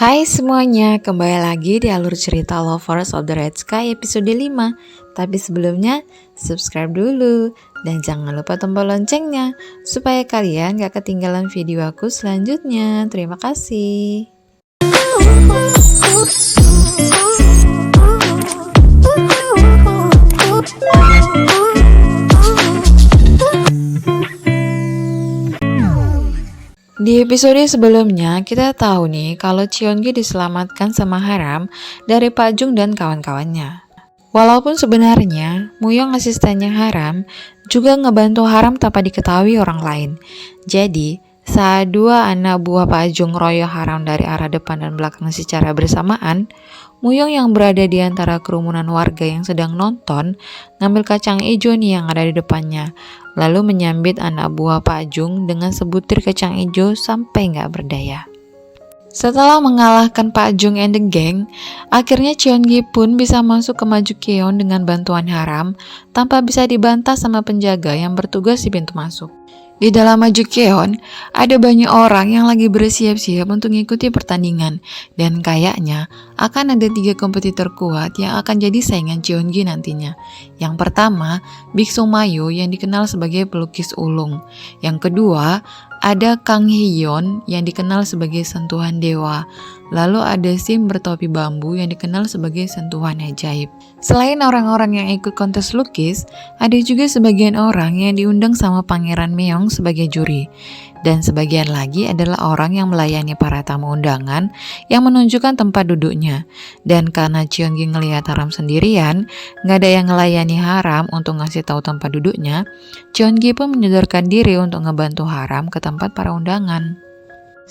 Hai semuanya, kembali lagi di alur cerita Lovers of the Red Sky episode 5. Tapi sebelumnya, subscribe dulu dan jangan lupa tombol loncengnya supaya kalian gak ketinggalan video aku selanjutnya. Terima kasih. Di episode sebelumnya, kita tahu nih kalau Cheongi diselamatkan sama Haram dari Pak Jung dan kawan-kawannya. Walaupun sebenarnya Muyong asistennya Haram juga ngebantu Haram tanpa diketahui orang lain. Jadi, saat dua anak buah Pak Jung royok Haram dari arah depan dan belakang secara bersamaan, Muyong yang berada di antara kerumunan warga yang sedang nonton ngambil kacang ijo nih yang ada di depannya, lalu menyambit anak buah Pak Jung dengan sebutir kacang ijo sampai nggak berdaya. Setelah mengalahkan Pak Jung and the gang, akhirnya Cheongi pun bisa masuk ke Majukeon dengan bantuan Haram tanpa bisa dibantah sama penjaga yang bertugas di pintu masuk. Di dalam Majukeon, ada banyak orang yang lagi bersiap-siap untuk mengikuti pertandingan, dan kayaknya akan ada 3 kompetitor kuat yang akan jadi saingan Cheongi nantinya. Yang pertama, Biksu Mayu yang dikenal sebagai pelukis ulung. Yang kedua, ada Kang Hyeon yang dikenal sebagai sentuhan dewa. Lalu ada Sim bertopi bambu yang dikenal sebagai sentuhan ajaib. Selain orang-orang yang ikut kontes lukis, ada juga sebagian orang yang diundang sama Pangeran Meong sebagai juri. Dan sebagian lagi adalah orang yang melayani para tamu undangan yang menunjukkan tempat duduknya. Dan karena Cheongi ngelihat Haram sendirian, gak ada yang ngelayani Haram untuk ngasih tahu tempat duduknya, Cheongi pun menyodorkan diri untuk ngebantu Haram ke tempat para undangan.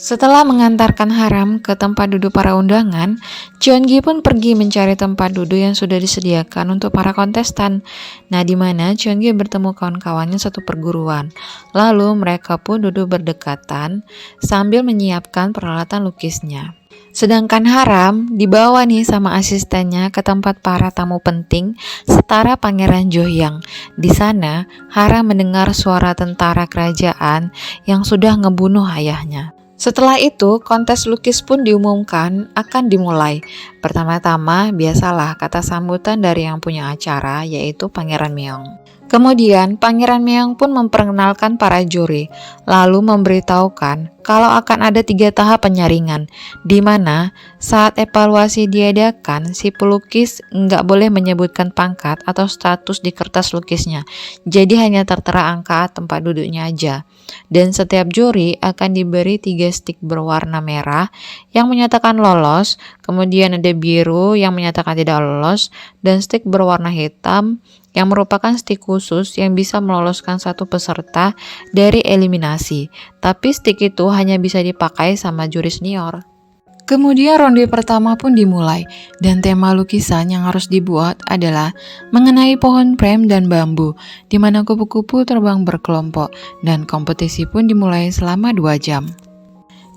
Setelah mengantarkan Haram ke tempat duduk para undangan, Cheongi pun pergi mencari tempat duduk yang sudah disediakan untuk para kontestan. Nah, di mana Cheongi bertemu kawan-kawannya satu perguruan. Lalu mereka pun duduk berdekatan sambil menyiapkan peralatan lukisnya. Sedangkan Haram dibawa nih sama asistennya ke tempat para tamu penting setara Pangeran Johyang. Di sana, Haram mendengar suara tentara kerajaan yang sudah ngebunuh ayahnya. Setelah itu, kontes lukis pun diumumkan akan dimulai. Pertama-tama, biasalah kata sambutan dari yang punya acara, yaitu Pangeran Meong. Kemudian, Pangeran Meong pun memperkenalkan para juri, lalu memberitahukan kalau akan ada 3 tahap penyaringan, di mana saat evaluasi diadakan, si pelukis nggak boleh menyebutkan pangkat atau status di kertas lukisnya, jadi hanya tertera angka tempat duduknya aja. Dan setiap juri akan diberi 3 stik berwarna merah yang menyatakan lolos, kemudian ada biru yang menyatakan tidak lolos, dan stik berwarna hitam yang merupakan stik khusus yang bisa meloloskan satu peserta dari eliminasi. Tapi stik itu hanya bisa dipakai sama juri senior. Kemudian ronde pertama pun dimulai, dan tema lukisan yang harus dibuat adalah mengenai pohon prem dan bambu, di mana kupu-kupu terbang berkelompok, dan kompetisi pun dimulai selama 2 jam.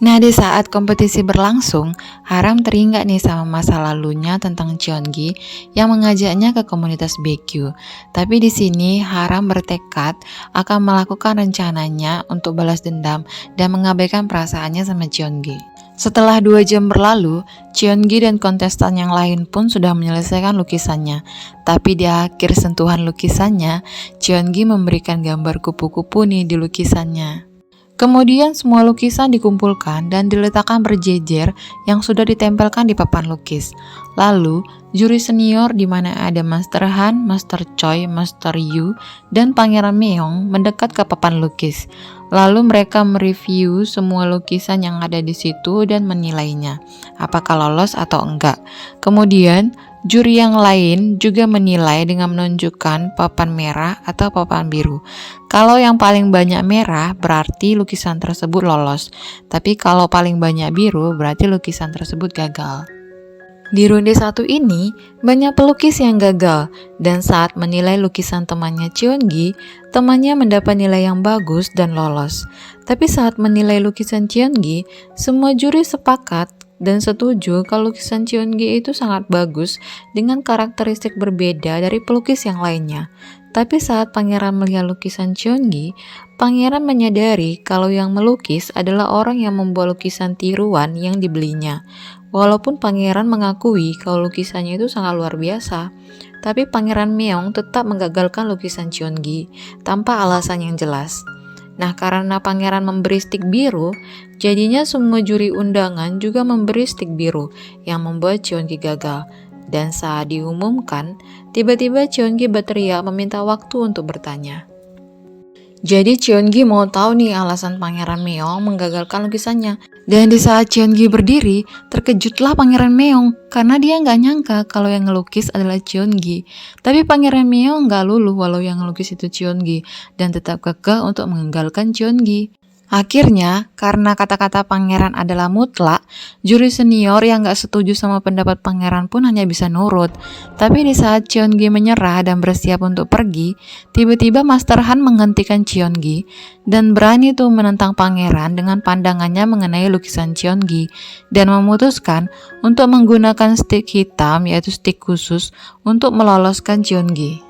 Nah, di saat kompetisi berlangsung, Haram teringat nih sama masa lalunya tentang Cheongi yang mengajaknya ke komunitas BQ. Tapi di sini Haram bertekad akan melakukan rencananya untuk balas dendam dan mengabaikan perasaannya sama Cheongi. Setelah 2 jam berlalu, Cheongi dan kontestan yang lain pun sudah menyelesaikan lukisannya. Tapi di akhir sentuhan lukisannya, Cheongi memberikan gambar kupu-kupu nih di lukisannya. Kemudian semua lukisan dikumpulkan dan diletakkan berjejer yang sudah ditempelkan di papan lukis. Lalu, juri senior di mana ada Master Han, Master Choi, Master Yu, dan Pangeran Meong mendekat ke papan lukis. Lalu mereka mereview semua lukisan yang ada di situ dan menilainya, apakah lolos atau enggak. Kemudian, juri yang lain juga menilai dengan menunjukkan papan merah atau papan biru. Kalau yang paling banyak merah berarti lukisan tersebut lolos, tapi kalau paling banyak biru berarti lukisan tersebut gagal. Di ronde 1 ini, banyak pelukis yang gagal, dan saat menilai lukisan temannya Cheongi, temannya mendapat nilai yang bagus dan lolos. Tapi saat menilai lukisan Cheongi, semua juri sepakat dan setuju kalau lukisan Cheongi itu sangat bagus dengan karakteristik berbeda dari pelukis yang lainnya. Tapi saat pangeran melihat lukisan Cheongi, pangeran menyadari kalau yang melukis adalah orang yang membuat lukisan tiruan yang dibelinya. Walaupun pangeran mengakui kalau lukisannya itu sangat luar biasa, tapi pangeran Meong tetap menggagalkan lukisan Cheongi tanpa alasan yang jelas. Nah, karena pangeran memberi stik biru, jadinya semua juri undangan juga memberi stik biru yang membuat Cheongi gagal. Dan saat diumumkan, tiba-tiba Cheongi berteriak meminta waktu untuk bertanya. Jadi Cheongi mau tahu nih alasan Pangeran Meong menggagalkan lukisannya. Dan di saat Cheongi berdiri, terkejutlah Pangeran Meong karena dia nggak nyangka kalau yang ngelukis adalah Cheongi. Tapi Pangeran Meong nggak luluh walau yang ngelukis itu Cheongi dan tetap kekeh untuk menggagalkan Cheongi. Akhirnya, karena kata-kata pangeran adalah mutlak, juri senior yang gak setuju sama pendapat pangeran pun hanya bisa nurut. Tapi di saat Cheongi menyerah dan bersiap untuk pergi, tiba-tiba Master Han menghentikan Cheongi dan berani tuh menentang pangeran dengan pandangannya mengenai lukisan Cheongi dan memutuskan untuk menggunakan stik hitam, yaitu stik khusus, untuk meloloskan Cheongi.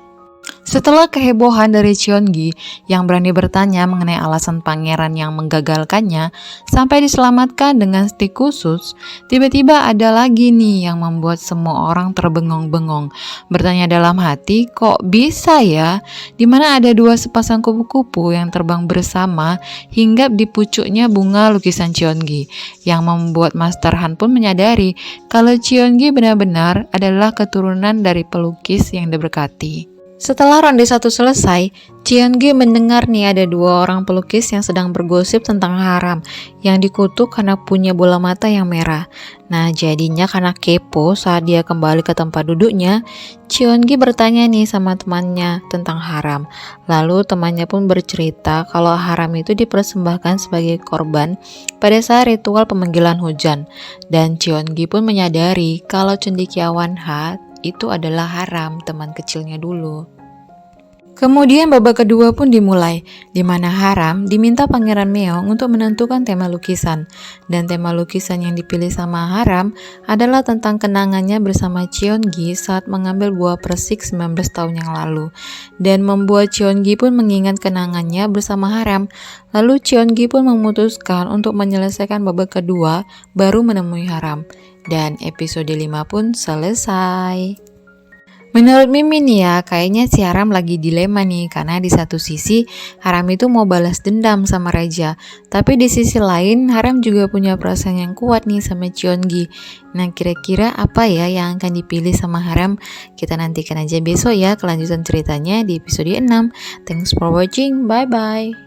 Setelah kehebohan dari Cheongi yang berani bertanya mengenai alasan pangeran yang menggagalkannya sampai diselamatkan dengan stik khusus, tiba-tiba ada lagi nih yang membuat semua orang terbengong-bengong. Bertanya dalam hati, kok bisa ya? Dimana ada dua sepasang kupu-kupu yang terbang bersama hinggap di pucuknya bunga lukisan Cheongi, yang membuat Master Han pun menyadari kalau Cheongi benar-benar adalah keturunan dari pelukis yang diberkati. Setelah ronde 1 selesai, Cheongi mendengar nih ada 2 orang pelukis yang sedang bergosip tentang Haram yang dikutuk karena punya bola mata yang merah. Nah, jadinya karena kepo saat dia kembali ke tempat duduknya, Cheongi bertanya nih sama temannya tentang Haram. Lalu temannya pun bercerita kalau Haram itu dipersembahkan sebagai korban pada saat ritual pemanggilan hujan. Dan Cheongi pun menyadari kalau cendekiawan Ha itu adalah Haram, teman kecilnya dulu. Kemudian babak kedua pun dimulai, di mana Haram diminta Pangeran Meong untuk menentukan tema lukisan. Dan tema lukisan yang dipilih sama Haram adalah tentang kenangannya bersama Cheongi saat mengambil buah persik 19 tahun yang lalu. Dan membuat Cheongi pun mengingat kenangannya bersama Haram. Lalu Cheongi pun memutuskan untuk menyelesaikan babak kedua baru menemui Haram. Dan episode 5 pun selesai. Menurut Mimin nih ya, kayaknya si Haram lagi dilema nih, karena di satu sisi Haram itu mau balas dendam sama Raja, tapi di sisi lain Haram juga punya perasaan yang kuat nih sama Cheongi. Nah, kira-kira apa ya yang akan dipilih sama Haram? Kita nantikan aja besok ya kelanjutan ceritanya di episode 6. Thanks for watching, bye bye.